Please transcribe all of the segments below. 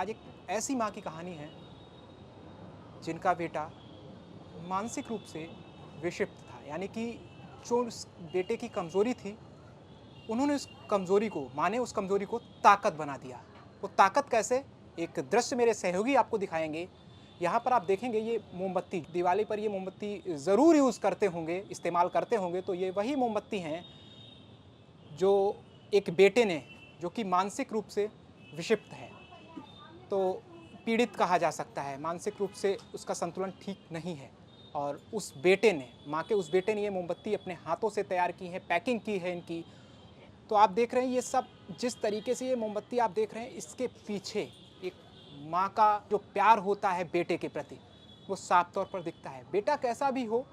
आज एक ऐसी माँ की कहानी है जिनका बेटा मानसिक रूप से विक्षिप्त था। यानी कि जो उस बेटे की कमज़ोरी थी, उन्होंने उस कमज़ोरी को माँ ने उस कमज़ोरी को ताकत बना दिया। वो ताकत कैसे? एक दृश्य मेरे सहयोगी आपको दिखाएँगे। यहाँ पर आप देखेंगे ये मोमबत्ती, दिवाली पर ये मोमबत्ती ज़रूर यूज़ करते होंगे, इस्तेमाल करते होंगे, तो ये वही मोमबत्ती हैं जो एक बेटे ने, जो कि मानसिक रूप से विक्षिप्त है, तो पीड़ित कहा जा सकता है, मानसिक रूप से उसका संतुलन ठीक नहीं है। और उस बेटे ने, माँ के उस बेटे ने ये मोमबत्ती अपने हाथों से तैयार की है, पैकिंग की है इनकी। तो आप देख रहे हैं ये सब, जिस तरीके से ये मोमबत्ती आप देख रहे हैं, इसके पीछे एक माँ का जो प्यार होता है बेटे के प्रति, वो साफ तौर पर दिखता है। बेटा कैसा भी हो,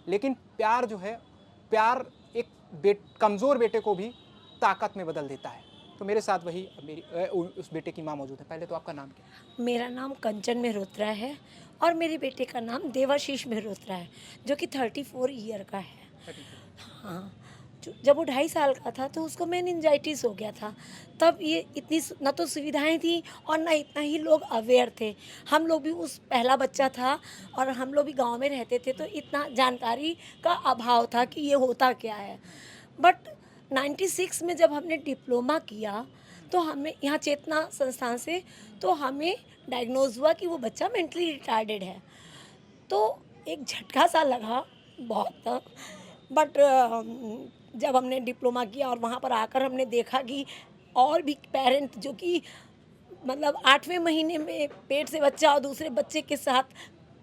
लेकिन प्यार जो है, प्यार एक कमज़ोर बेटे को भी ताकत में बदल देता है। तो मेरे साथ वही मेरी उस बेटे की माँ मौजूद है। पहले तो आपका नाम क्या है? मेरा नाम कंचन मेहरोत्रा है और मेरे बेटे का नाम देवाशीष मेहरोत्रा है, जो कि 34 ईयर का है। 34। हाँ, जब वो 2.5 साल का था तो उसको मेनिंजाइटिस हो गया था। तब ये इतनी ना तो सुविधाएं थी और ना इतना ही लोग अवेयर थे। हम लोग भी उस पहला बच्चा था और हम लोग भी गांव में रहते थे, तो इतना जानकारी का अभाव था कि ये होता क्या है। बट 96 में जब हमने डिप्लोमा किया तो हमें यहाँ चेतना संस्थान से तो हमें डायग्नोज हुआ कि वो बच्चा मेंटली रिटार्डेड है। तो एक झटका सा लगा बहुत। बट जब हमने डिप्लोमा किया और वहाँ पर आकर हमने देखा कि और भी पेरेंट जो कि मतलब 8वें महीने में पेट से बच्चा और दूसरे बच्चे के साथ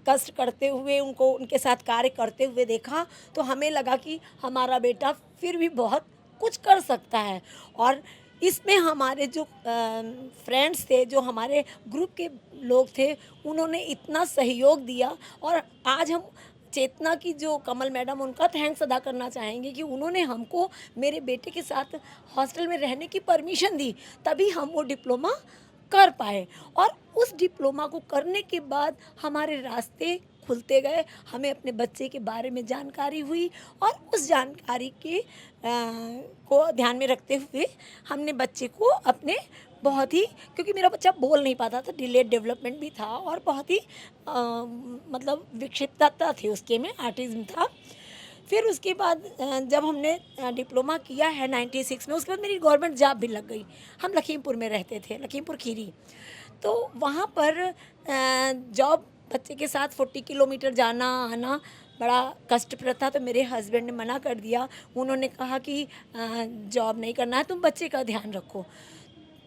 कष्ट करते हुए उनको उनके साथ कार्य करते हुए देखा, तो हमें लगा कि हमारा बेटा फिर भी बहुत कुछ कर सकता है। और इसमें हमारे जो फ्रेंड्स थे, जो हमारे ग्रुप के लोग थे, उन्होंने इतना सहयोग दिया। और आज हम चेतना की जो कमल मैडम, उनका थैंक्स अदा करना चाहेंगे कि उन्होंने हमको मेरे बेटे के साथ हॉस्टल में रहने की परमिशन दी, तभी हम वो डिप्लोमा कर पाए। और उस डिप्लोमा को करने के बाद हमारे रास्ते खुलते गए, हमें अपने बच्चे के बारे में जानकारी हुई और उस जानकारी के को ध्यान में रखते हुए हमने बच्चे को अपने बहुत ही, क्योंकि मेरा बच्चा बोल नहीं पाता था, डिलेड डेवलपमेंट भी था और बहुत ही मतलब विक्षिप्तता थी उसके में, आर्टिज्म था। फिर उसके बाद जब हमने डिप्लोमा किया है 96 में, उसके बाद मेरी गवर्नमेंट जॉब भी लग गई। हम लखीमपुर में रहते थे, लखीमपुर खीरी। तो वहाँ पर जॉब बच्चे के साथ 40 किलोमीटर जाना आना बड़ा कष्टप्रद था, तो मेरे हस्बैंड ने मना कर दिया। उन्होंने कहा कि जॉब नहीं करना है, तुम बच्चे का ध्यान रखो।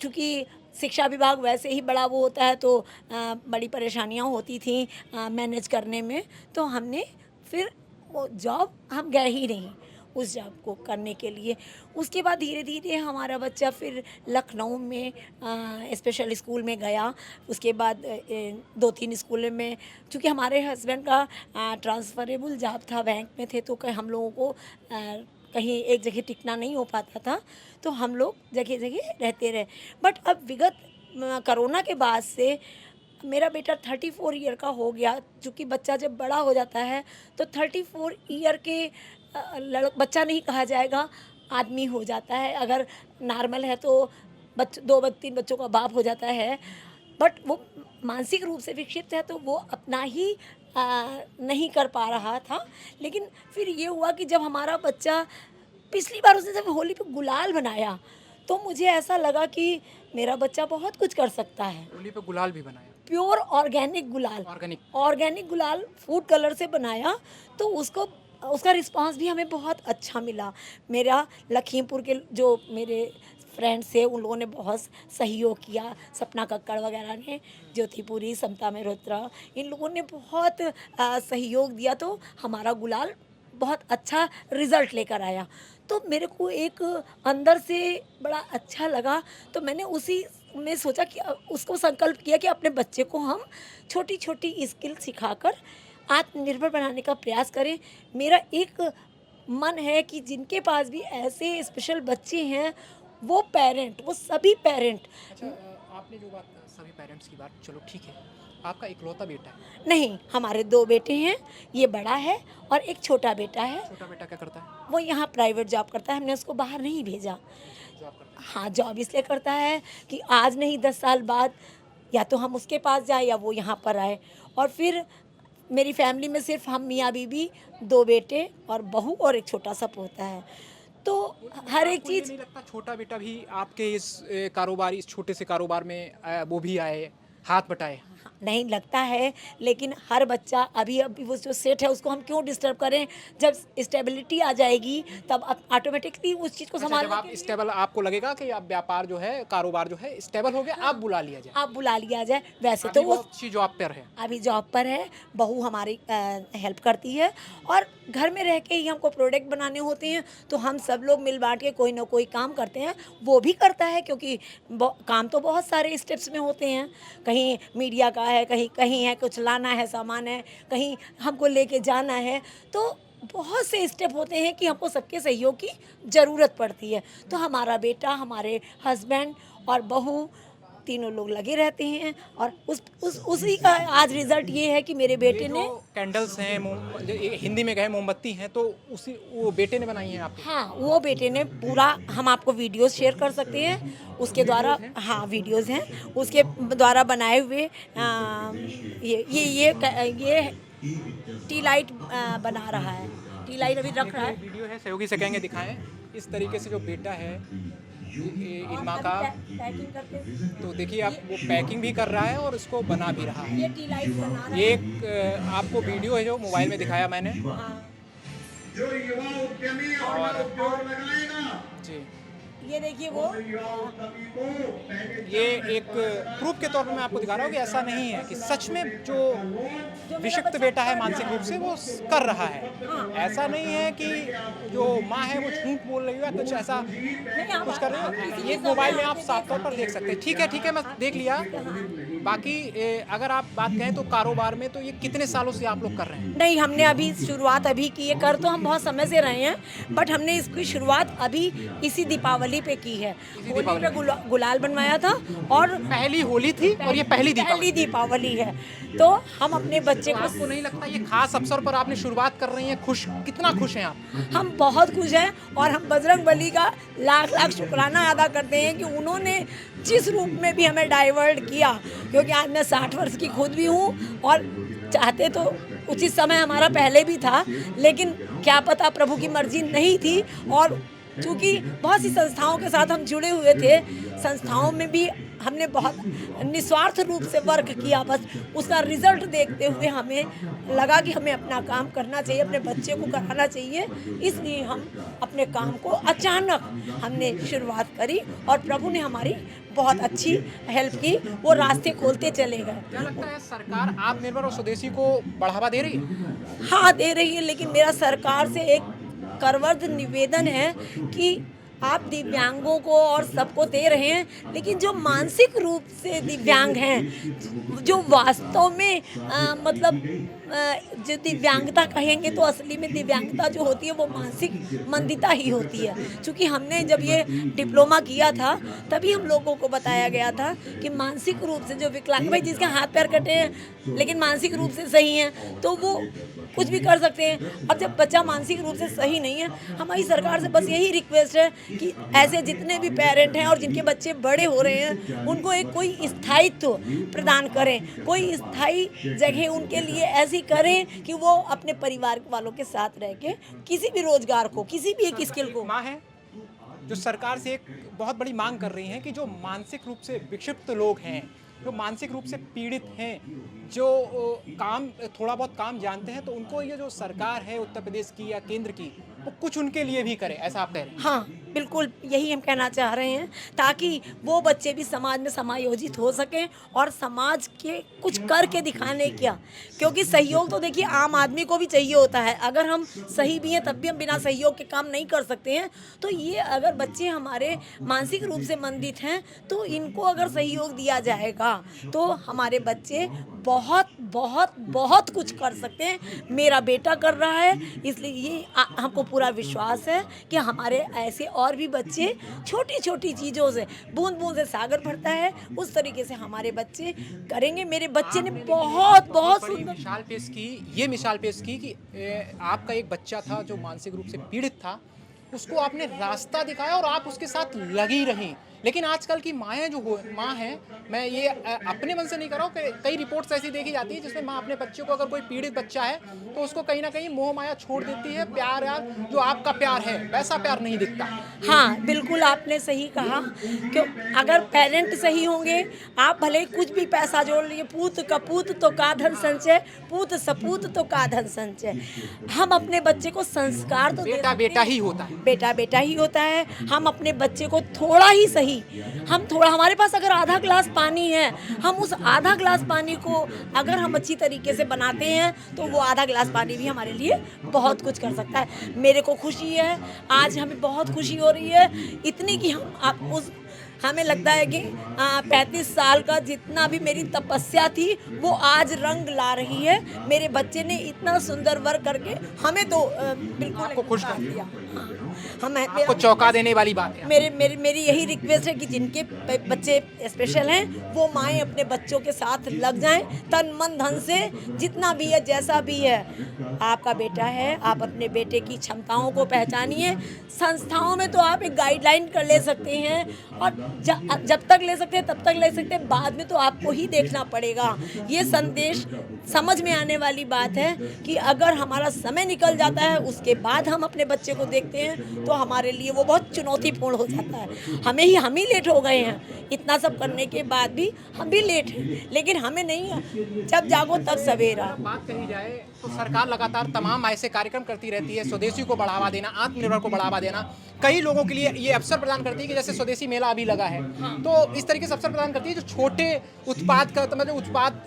चूँकि शिक्षा विभाग वैसे ही बड़ा वो होता है, तो बड़ी परेशानियाँ होती थी मैनेज करने में। तो हमने फिर वो जॉब हम गए ही नहीं उस जॉब को करने के लिए। उसके बाद धीरे धीरे हमारा बच्चा फिर लखनऊ में स्पेशल स्कूल में गया। उसके बाद 2-3 स्कूल में, चूँकि हमारे हस्बैंड का ट्रांसफरेबल जॉब था, बैंक में थे, तो हम लोगों को कहीं एक जगह टिकना नहीं हो पाता था, तो हम लोग जगह जगह रहते रहे। बट अब विगत कोरोना के बाद से मेरा बेटा 34 ईयर का हो गया। चूँकि बच्चा जब बड़ा हो जाता है तो 34 ईयर के बच्चा नहीं कहा जाएगा, आदमी हो जाता है। अगर नॉर्मल है तो 2-3 बच्चों का बाप हो जाता है। बट वो मानसिक रूप से विक्षिप्त है, तो वो अपना ही नहीं कर पा रहा था। लेकिन फिर ये हुआ कि जब हमारा बच्चा, पिछली बार उसने जब होली पे गुलाल बनाया, तो मुझे ऐसा लगा कि मेरा बच्चा बहुत कुछ कर सकता है। होली पे गुलाल भी बनाया, प्योर ऑर्गेनिक गुलाल, ऑर्गेनिक। ऑर्गेनिक गुलाल फूड कलर से बनाया, तो उसको उसका रिस्पांस भी हमें बहुत अच्छा मिला। मेरा लखीमपुर के जो मेरे फ्रेंड्स थे, उन लोगों ने बहुत सहयोग किया। सपना कक्कड़ वगैरह ने, ज्योतिपुरी, समता मेहरोत्रा, इन लोगों ने बहुत सहयोग दिया, तो हमारा गुलाल बहुत अच्छा रिज़ल्ट लेकर आया। तो मेरे को एक अंदर से बड़ा अच्छा लगा। तो मैंने उसी में सोचा कि उसको संकल्प किया कि अपने बच्चे को हम छोटी-छोटी स्किल सिखाकर आत्मनिर्भर बनाने का प्रयास करें। मेरा एक मन है कि जिनके पास भी ऐसे स्पेशल बच्चे हैं, वो पेरेंट, वो सभी पेरेंट। अच्छा, आपने जो बात सभी पेरेंट्स की बात, चलो ठीक है। आपका इकलौता बेटा है? नहीं, हमारे 2 बेटे हैं, ये बड़ा है और एक छोटा बेटा है। छोटा बेटा क्या करता है? वो यहाँ प्राइवेट जॉब करता है, हमने उसको बाहर नहीं भेजा। अच्छा, जॉब करता है। हाँ, जॉब इसलिए करता है कि आज नहीं 10 साल बाद या तो हम उसके पास जाए या वो यहाँ पर आए। और फिर मेरी फैमिली में सिर्फ हम मियाँ बीवी, 2 बेटे और बहू और एक छोटा सा पोता है। तो हर एक आपको ये चीज़ नहीं लगता छोटा बेटा भी आपके इस कारोबार, इस छोटे से कारोबार में वो भी आए, हाथ बटाए? नहीं लगता है, लेकिन हर बच्चा अभी अभी वो जो सेट है उसको हम क्यों डिस्टर्ब करें। जब स्टेबिलिटी आ जाएगी तब ऑटोमेटिकली उस चीज़ को अच्छा, जब संभालने आप के लिए स्टेबल, आपको लगेगा कि अब व्यापार जो है, कारोबार जो है स्टेबल हो गया, आप बुला लिया जाए। आप बुला लिया जाए। वैसे अभी तो वो वो अच्छी जॉब पर है। अभी जॉब पर है, बहू हमारी हेल्प करती है और घर में रह के ही हमको प्रोडक्ट बनाने होते हैं, तो हम सब लोग मिल बाँट के कोई ना कोई काम करते हैं। वो भी करता है क्योंकि काम तो बहुत सारे स्टेप्स में होते हैं। कहीं मीडिया का है, कहीं कहीं है, कुछ लाना है सामान है, कहीं हमको लेके जाना है। तो बहुत से स्टेप होते हैं कि हमको सबके सहयोग की ज़रूरत पड़ती है। तो हमारा बेटा, हमारे हस्बैंड और बहू तीनों लोग लगे रहते हैं और उस उसी का आज रिजल्ट ये है कि मेरे ये बेटे जो ने कैंडल्स हैं, हिंदी में कहे मोमबत्ती हैं, तो उसी वो बेटे ने बनाई हैं आपके? हाँ, वो बेटे ने पूरा, हम आपको वीडियोस शेयर कर सकते हैं उसके द्वारा। हाँ, वीडियोस हैं उसके द्वारा बनाए हुए। ये टी लाइट बना रहा है, टी लाइट अभी रख रहा देखिए, है। वीडियो है, सहयोगी से कहेंगे दिखाएं। इस तरीके से जो बेटा है इनमा और का, अभी पैकिंग करके तो देखिए आप, वो पैकिंग भी कर रहा है और इसको बना भी रहा है। ये टी लाइट बना रहा ये है। एक आपको वीडियो है जो मोबाइल में दिखाया मैंने। हाँ, जो युवा उद्यमी और और उद्योग लगाएगा, जी, ये देखिए वो युवा उद्यमी को पहले ये एक प्रूफ के तौर पर मैं आपको दिखा रहा हूँ कि ऐसा नहीं है कि सच में जो विषिक्त बेटा है मानसिक रूप से वो कर रहा है। ऐसा नहीं है कि जो माँ है वो झूठ बोल रही है या कुछ ऐसा कुछ कर रही है। ये मोबाइल में आप साफ तौर पर देख सकते हैं। ठीक है, मैं देख लिया। बाकी अगर आप बात कहें तो कारोबार में तो ये कितने सालों से आप लोग कर रहे हैं? नहीं, हमने अभी शुरुआत अभी की है। कर तो हम बहुत समय से रहे हैं, बट हमने इसकी शुरुआत अभी इसी दीपावली पे की है। होली पे गुलाल बनवाया था और पहली होली थी और ये पहली पहली दीपावली। दीपावली है। तो हम अपने बच्चे तो को, आपको नहीं लगता ये खास अवसर पर आपने शुरुआत कर रही हैं? खुश, कितना खुश हैं आप? हम बहुत खुश हैं और हम बजरंग बली का लाख लाख शुक्राना अदा करते हैं कि उन्होंने जिस रूप में भी हमें डाइवर्ट किया। क्योंकि आज मैं 60 वर्ष की खुद भी हूँ और चाहते तो उचित समय हमारा पहले भी था, लेकिन क्या पता प्रभु की मर्जी नहीं थी। और चूँकि बहुत सी संस्थाओं के साथ हम जुड़े हुए थे, संस्थाओं में भी हमने बहुत निस्वार्थ रूप से वर्क किया। बस उसका रिजल्ट देखते हुए हमें लगा कि हमें अपना काम करना चाहिए, अपने बच्चे को कराना चाहिए। इसलिए हम अपने काम को अचानक हमने शुरुआत करी और प्रभु ने हमारी बहुत अच्छी हेल्प की, वो रास्ते खोलते चले गए। क्या लगता है सरकार आत्मनिर्भर और स्वदेशी को बढ़ावा दे रही है? हाँ, दे रही है, लेकिन मेरा सरकार से एक करवर्ध निवेदन है कि आप दिव्यांगों को और सबको दे रहे हैं, लेकिन जो मानसिक रूप से दिव्यांग हैं, जो वास्तव में मतलब जो दिव्यांगता कहेंगे तो असली में दिव्यांगता जो होती है वो मानसिक मंदिता ही होती है। क्योंकि हमने जब ये डिप्लोमा किया था तभी हम लोगों को बताया गया था कि मानसिक रूप से जो विकलांग, भाई जिसके हाथ पैर कटे हैं लेकिन मानसिक रूप से सही हैं तो वो कुछ भी कर सकते हैं। अब जब बच्चा मानसिक रूप से सही नहीं है, हमारी सरकार से बस यही रिक्वेस्ट है कि ऐसे जितने भी पेरेंट हैं और जिनके बच्चे बड़े हो रहे हैं उनको एक कोई स्थायित्व प्रदान करें, कोई स्थायी जगह उनके लिए ऐसी करें कि वो अपने परिवार वालों के साथ रह के किसी भी रोजगार को, किसी भी एक स्किल को। माँ है जो सरकार से एक बहुत बड़ी मांग कर रही हैं कि जो मानसिक रूप से विक्षिप्त लोग हैं, जो मानसिक रूप से पीड़ित हैं, जो काम थोड़ा बहुत काम जानते हैं, तो उनको ये जो सरकार है उत्तर प्रदेश की या केंद्र की, वो कुछ उनके लिए भी करे, ऐसा आप कह रहे हैं? हाँ, बिल्कुल यही हम कहना चाह रहे हैं, ताकि वो बच्चे भी समाज में समायोजित हो सकें और समाज के कुछ करके दिखाने क्या। क्योंकि सहयोग तो देखिए आम आदमी को भी चाहिए होता है। अगर हम सही भी हैं तब भी हम बिना सहयोग के काम नहीं कर सकते हैं। तो ये अगर बच्चे हमारे मानसिक रूप से मंदित हैं तो इनको अगर सहयोग दिया जाएगा तो हमारे बच्चे बहुत बहुत बहुत कुछ कर सकते हैं। मेरा बेटा कर रहा है, इसलिए ये हमको पूरा विश्वास है कि हमारे ऐसे और भी बच्चे छोटी छोटी चीज़ों से, बूंद बूंद से सागर भरता है, उस तरीके से हमारे बच्चे करेंगे। मेरे बच्चे ने बहुत बहुत बड़ी सुंदर मिसाल पेश की, ये मिसाल पेश की कि आपका एक बच्चा था जो मानसिक रूप से पीड़ित था उसको आपने रास्ता दिखाया और आप उसके साथ लगी रहीं। लेकिन आजकल की माएँ जो हो माँ हैं, मैं ये अपने मन से नहीं कर रहा हूँ, कई रिपोर्ट्स ऐसी देखी जाती है जिसमें माँ अपने बच्चे को, अगर कोई पीड़ित बच्चा है तो उसको कहीं न कहीं मोह माया छोड़ देती है, प्यार यार जो आपका प्यार है वैसा प्यार नहीं दिखता। हाँ, बिल्कुल आपने सही कहा। क्यों, अगर पेरेंट सही होंगे, आप भले ही कुछ भी पैसा जोड़ लिए, पूत कपूत तो का धन संचय, पूत सपूत तो का धन संचय। हम अपने बच्चे को संस्कार तो दे बेटा सकते बेटा हैं। ही होता है। बेटा बेटा ही होता है। हम अपने बच्चे को थोड़ा ही सही, हम थोड़ा, हमारे पास अगर आधा ग्लास पानी है, हम उस आधा ग्लास पानी को अगर हम अच्छी तरीके से बनाते हैं तो वो आधा ग्लास पानी भी हमारे लिए बहुत कुछ कर सकता है। मेरे को खुशी है, आज हमें बहुत खुशी हो रही है, इतनी कि हमें लगता है कि 35 साल का जितना भी मेरी तपस्या थी वो आज रंग ला रही है। मेरे बच्चे ने इतना सुंदर वर्क करके हमें तो बिल्कुल आपको खुश कर दिया। हाँ, हमें आपको चौंका देने वाली बात है। मेरी यही रिक्वेस्ट है कि जिनके बच्चे स्पेशल हैं वो माएँ अपने बच्चों के साथ लग जाएं, तन मन धन से, जितना भी है जैसा भी है। आपका बेटा है, आप अपने बेटे की क्षमताओं को पहचानिए। संस्थाओं में तो आप एक गाइडलाइन कर ले सकते हैं और जब तक ले सकते हैं तब तक ले सकते हैं, बाद में तो आपको ही देखना पड़ेगा। ये संदेश समझ में आने वाली बात है कि अगर हमारा समय निकल जाता है उसके बाद हम अपने बच्चे को देखते हैं तो हमारे लिए वो बहुत चुनौतीपूर्ण हो जाता है। हम ही लेट हो गए हैं, इतना सब करने के बाद भी हम भी लेट हैं, लेकिन हमें नहीं, जब जागो तब सवेरा। बात कही जाए तो सरकार लगातार तमाम ऐसे कार्यक्रम करती रहती है, स्वदेशी को बढ़ावा देना, आत्मनिर्भर को बढ़ावा देना। कई लोगों के लिए ये अवसर प्रदान करती है कि जैसे स्वदेशी मेला अभी लगा है, तो इस तरीके से अवसर प्रदान करती है जो छोटे उत्पाद का मतलब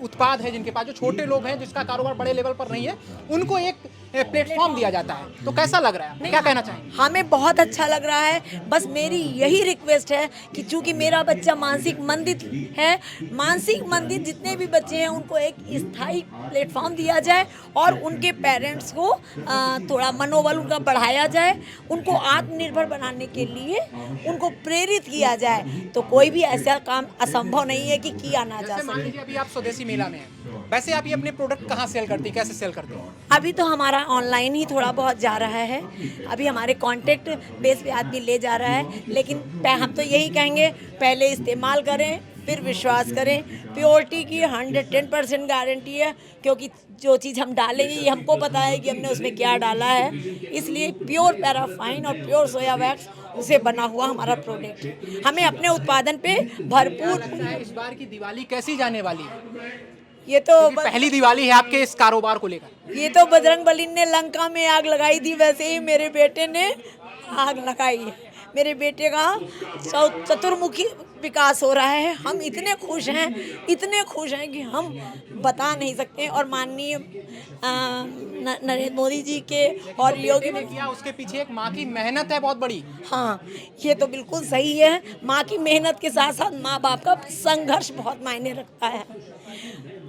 उत्पाद है जिनके पास, जो छोटे लोग हैं जिसका कारोबार बड़े लेवल पर नहीं है, उनको एक प्लेटफॉर्म दिया जाता है। तो कैसा लग रहा है, क्या कहना चाहेंगे? हमें बहुत अच्छा लग रहा है। बस मेरी यही रिक्वेस्ट है कि चूंकि मेरा बच्चा मानसिक मंदित है, मानसिक मंदित जितने भी बच्चे हैं उनको एक स्थायी प्लेटफॉर्म दिया जाए और उनके पेरेंट्स को थोड़ा मनोबल उनका बढ़ाया जाए, उनको आत्मनिर्भर बनाने के लिए उनको प्रेरित किया जाए। तो कोई भी ऐसा काम असंभव नहीं है कि किया ना जा जैसे मान सके। लीजिए अभी आप स्वदेशी मेला में हैं, वैसे आप ये अपने प्रोडक्ट कहाँ सेल करती हैं, कैसे सेल करती हैं? अभी तो हमारा ऑनलाइन ही थोड़ा बहुत जा रहा है। अभी हमारे कांटेक्ट बेस पे आदमी ले जा रहा है, लेकिन हम तो यही कहेंगे, पहले इस्तेमाल करें फिर विश्वास करें। प्योरिटी की 110% गारंटी है, क्योंकि जो चीज़ हम डालेंगे ये हमको पता है कि हमने उसमें क्या डाला है। इसलिए प्योर पैराफाइन और प्योर सोया वैक्स से बना हुआ हमारा प्रोडक्ट है। हमें अपने उत्पादन पे भरपूर, इस बार की दिवाली कैसी जाने वाली है? ये तो पहली दिवाली है आपके इस कारोबार को लेकर। ये तो बजरंगबली ने लंका में आग लगाई थी, वैसे ही मेरे बेटे ने आग लगाई है। मेरे बेटे का चतुर्मुखी विकास हो रहा है। हम इतने खुश हैं कि हम बता नहीं सकते। और माननीय नरेंद्र मोदी जी के और योगी ने किया, उसके पीछे एक माँ की मेहनत है बहुत बड़ी। हाँ, ये तो बिल्कुल सही है। माँ की मेहनत के साथ साथ माँ बाप का संघर्ष बहुत मायने रखता है।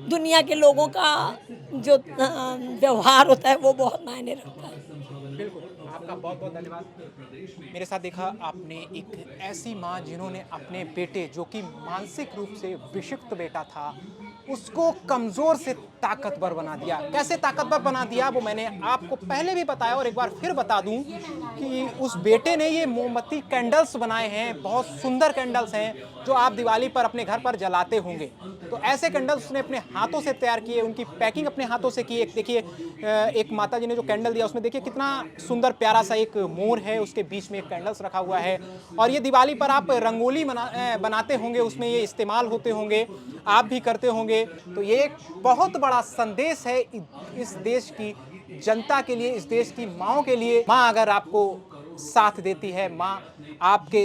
दुनिया के लोगों का जो व्यवहार होता है वो बहुत मायने रखता है। बिल्कुल, आपका बहुत बहुत धन्यवाद। मेरे साथ देखा आपने एक ऐसी माँ जिन्होंने अपने बेटे, जो कि मानसिक रूप से विक्षिप्त बेटा था, उसको कमज़ोर से ताकतवर बना दिया। कैसे ताकतवर बना दिया वो मैंने आपको पहले भी बताया और एक बार फिर बता दूं कि उस बेटे ने ये मोमबत्ती कैंडल्स बनाए हैं, बहुत सुंदर कैंडल्स हैं जो आप दिवाली पर अपने घर पर जलाते होंगे। तो ऐसे कैंडल्स उसने अपने हाथों से तैयार किए, उनकी पैकिंग अपने हाथों से की। एक देखिए, एक माता जी ने जो कैंडल दिया उसमें देखिए कितना सुंदर प्यारा सा एक मोर है, उसके बीच में एक कैंडल्स रखा हुआ है। और ये दिवाली पर आप रंगोली बनाते होंगे, उसमें ये इस्तेमाल होते होंगे, आप भी करते होंगे। तो ये एक बहुत बड़ा संदेश है इस देश की जनता के लिए, इस देश की माँओं के लिए। माँ अगर आपको साथ देती है, माँ आपके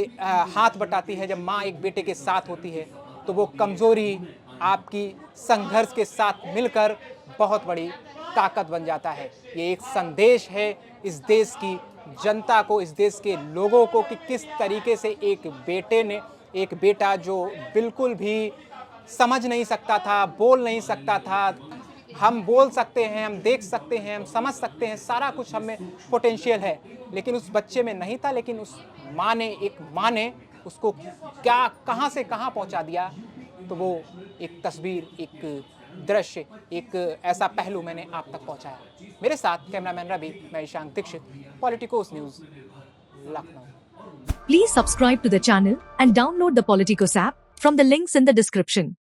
हाथ बटाती है, जब माँ एक बेटे के साथ होती है तो वो कमज़ोरी आपकी संघर्ष के साथ मिलकर बहुत बड़ी ताकत बन जाता है। ये एक संदेश है इस देश की जनता को, इस देश के लोगों को, कि किस तरीके से एक बेटा जो बिल्कुल भी समझ नहीं सकता था, बोल नहीं सकता था, हम बोल सकते हैं, हम देख सकते हैं, हम समझ सकते हैं, सारा कुछ हम में पोटेंशियल है, लेकिन उस बच्चे में नहीं था। लेकिन उस माँ ने उसको कहाँ से कहाँ पहुँचा दिया। तो वो एक तस्वीर, एक दृश्य, एक ऐसा पहलू मैंने आप तक पहुँचाया। मेरे साथ कैमरामैन रवि, मैं Ishank Dikshit, politicos news, Lucknow. Please subscribe to the channel and download the Politicos app from the links in the description.